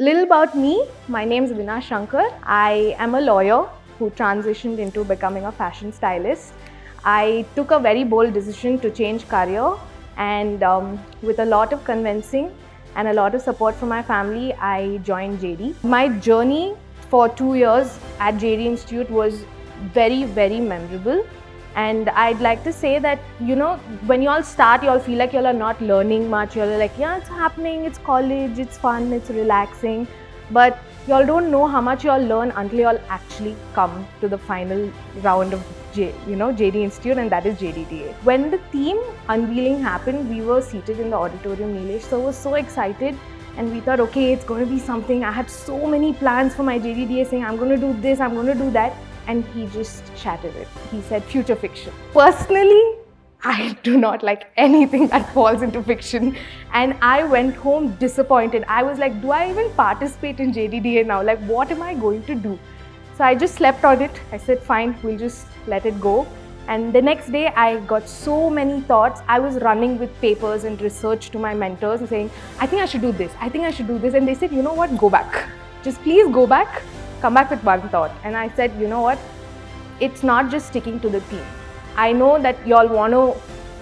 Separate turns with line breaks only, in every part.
Little about me, my name is Vinaa Shankar. I am a lawyer who transitioned into becoming a fashion stylist. I took a very bold decision to change career, and with a lot of convincing and a lot of support from my family, I joined JD. My journey for 2 years at JD Institute was very, very memorable. And I'd like to say that, when you all start, you all feel like you all are not learning much. You all are like, yeah, it's happening, it's college, it's fun, it's relaxing. But you all don't know how much you all learn until you all actually come to the final round of JD Institute, and that is JDDA. When the theme unveiling happened, we were seated in the auditorium, Nilesh, so I was so excited. And we thought, okay, it's going to be something. I had so many plans for my JDDA, saying, I'm going to do this, I'm going to do that. And he just shattered it. He said, future fiction. Personally, I do not like anything that falls into fiction. And I went home disappointed. I was like, do I even participate in JDDA now? Like, what am I going to do? So I just slept on it. I said, fine, we'll just let it go. And the next day, I got so many thoughts. I was running with papers and research to my mentors and saying, I think I should do this. I think I should do this. And they said, you know what, go back. Just please go back. Come back with one thought. And I said, you know what, it's not just sticking to the theme. I know that y'all want to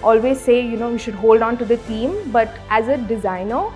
always say, we should hold on to the theme, but as a designer,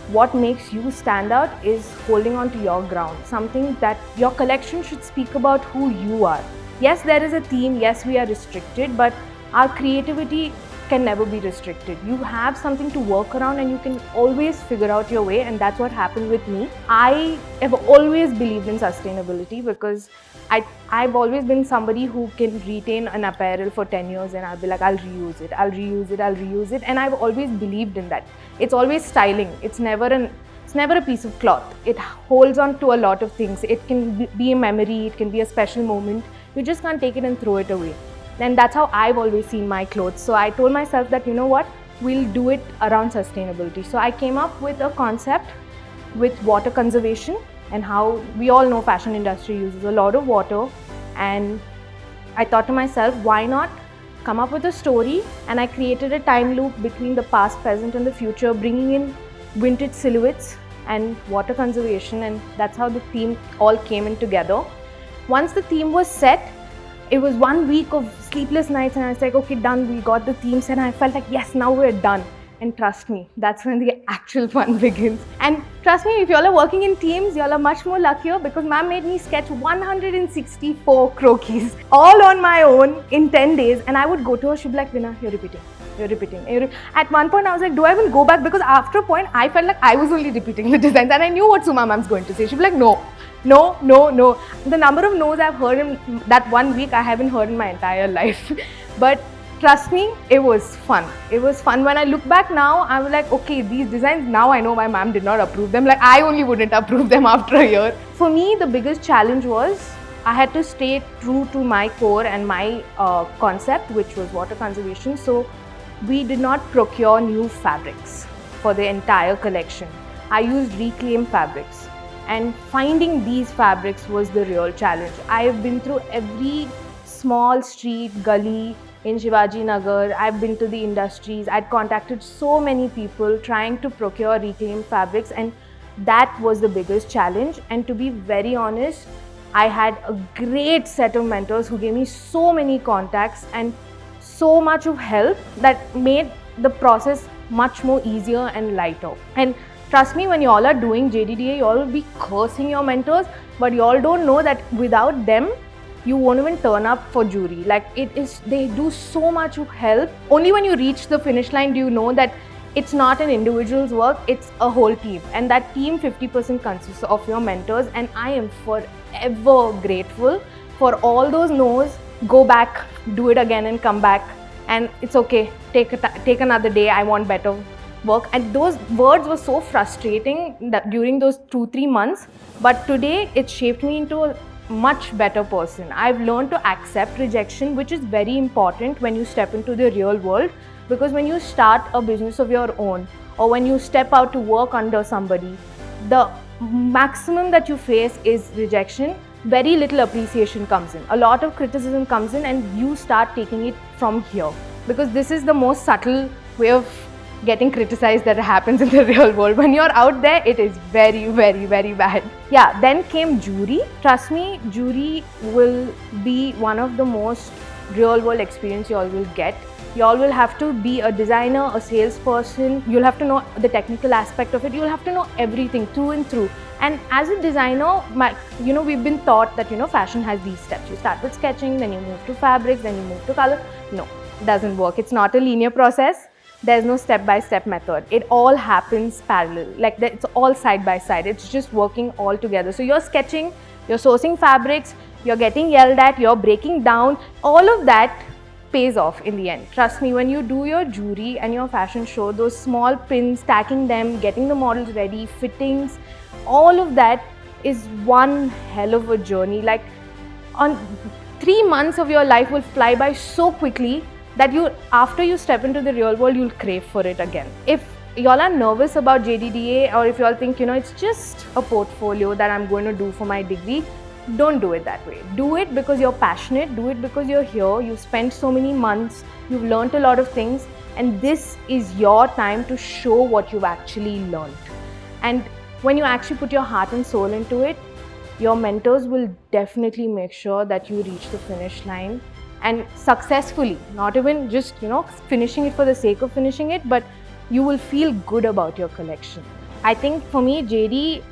what makes you stand out is holding on to your ground. Something that your collection should speak about who you are. Yes, there is a theme, yes, we are restricted, but our creativity can never be restricted. You have something to work around and you can always figure out your way, and that's what happened with me. I have always believed in sustainability because I've always been somebody who can retain an apparel for 10 years and I'll be like, I'll reuse it, I'll reuse it, I'll reuse it. And I've always believed in that. It's always styling. It's never a piece of cloth. It holds on to a lot of things. It can be a memory, it can be a special moment. You just can't take it and throw it away. And that's how I've always seen my clothes. So I told myself that, you know what, we'll do it around sustainability. So I came up with a concept with water conservation and how we all know fashion industry uses a lot of water. And I thought to myself, why not come up with a story? And I created a time loop between the past, present and the future, bringing in vintage silhouettes and water conservation. And that's how the theme all came in together. Once the theme was set, it was 1 week of sleepless nights and I was like, okay, done, we got the themes, and I felt like, yes, now we're done. And trust me, that's when the actual fun begins. And trust me, if y'all are working in teams, y'all are much more luckier because ma'am made me sketch 164 croquis all on my own in 10 days. And I would go to her, she'd be like, Vinaa, you're repeating. At one point, I was like, do I even go back? Because after a point, I felt like I was only repeating the designs and I knew what Suma ma'am's going to say. She'd be like, no. The number of no's I've heard in that 1 week, I haven't heard in my entire life. But trust me, it was fun. It was fun. When I look back now, I'm like, okay, these designs, now I know my ma'am did not approve them. Like, I only wouldn't approve them after a year. For me, the biggest challenge was I had to stay true to my core and my concept, which was water conservation. So we did not procure new fabrics for the entire collection. I used reclaimed fabrics. And finding these fabrics was the real challenge. I have been through every small street, gully in Shivaji Nagar. I've been to the industries. I'd contacted so many people trying to procure reclaimed fabrics, and that was the biggest challenge. And to be very honest, I had a great set of mentors who gave me so many contacts and so much of help that made the process much more easier and lighter. And trust me, when you all are doing JDDA, you all will be cursing your mentors, but you all don't know that without them, you won't even turn up for jury. Like, they do so much of help. Only when you reach the finish line do you know that it's not an individual's work, it's a whole team. And that team 50% consists of your mentors, and I am forever grateful for all those no's. Go back, do it again and come back. And it's okay, take another day, I want better work. And those words were so frustrating that during those 2-3 months, but today it shaped me into a much better person. I've learned to accept rejection, which is very important when you step into the real world, because when you start a business of your own or when you step out to work under somebody, the maximum that you face is rejection. Very little appreciation comes in. A lot of criticism comes in and you start taking it from here, because this is the most subtle way of getting criticized that happens in the real world. When you're out there, it is very, very, very bad. Yeah, then came jury. Trust me, jury will be one of the most real world experience you all will get. You all will have to be a designer, a salesperson. You'll have to know the technical aspect of it. You'll have to know everything through and through. And as a designer, we've been taught that, fashion has these steps. You start with sketching, then you move to fabrics, then you move to color. No, it doesn't work. It's not a linear process. There's no step-by-step method. It all happens parallel. Like it's all side by side. It's just working all together. So you're sketching, you're sourcing fabrics, you're getting yelled at, you're breaking down. All of that pays off in the end. Trust me, when you do your jury and your fashion show, those small pins, stacking them, getting the models ready, fittings, all of that is one hell of a journey. Like, on 3 months of your life will fly by so quickly that after you step into the real world, you'll crave for it again. If y'all are nervous about JDDA, or if y'all think, it's just a portfolio that I'm going to do for my degree, don't do it that way. Do it because you're passionate, do it because you're here, you've spent so many months, you've learned a lot of things, and this is your time to show what you've actually learned. And when you actually put your heart and soul into it, your mentors will definitely make sure that you reach the finish line and successfully, not even just, finishing it for the sake of finishing it, but you will feel good about your collection. I think for me, JD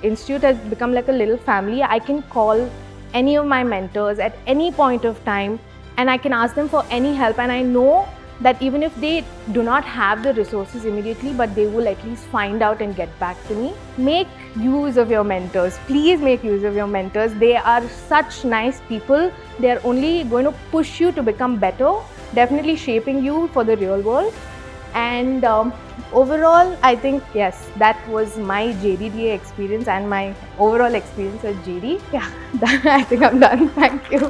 Institute has become like a little family. I can call any of my mentors at any point of time and I can ask them for any help, and I know that even if they do not have the resources immediately, but they will at least find out and get back to me. Make use of your mentors. Please make use of your mentors. They are such nice people. They are only going to push you to become better, definitely shaping you for the real world. And overall, I think, yes, that was my JDDA experience and my overall experience at JD. Yeah, I think I'm done. Thank you.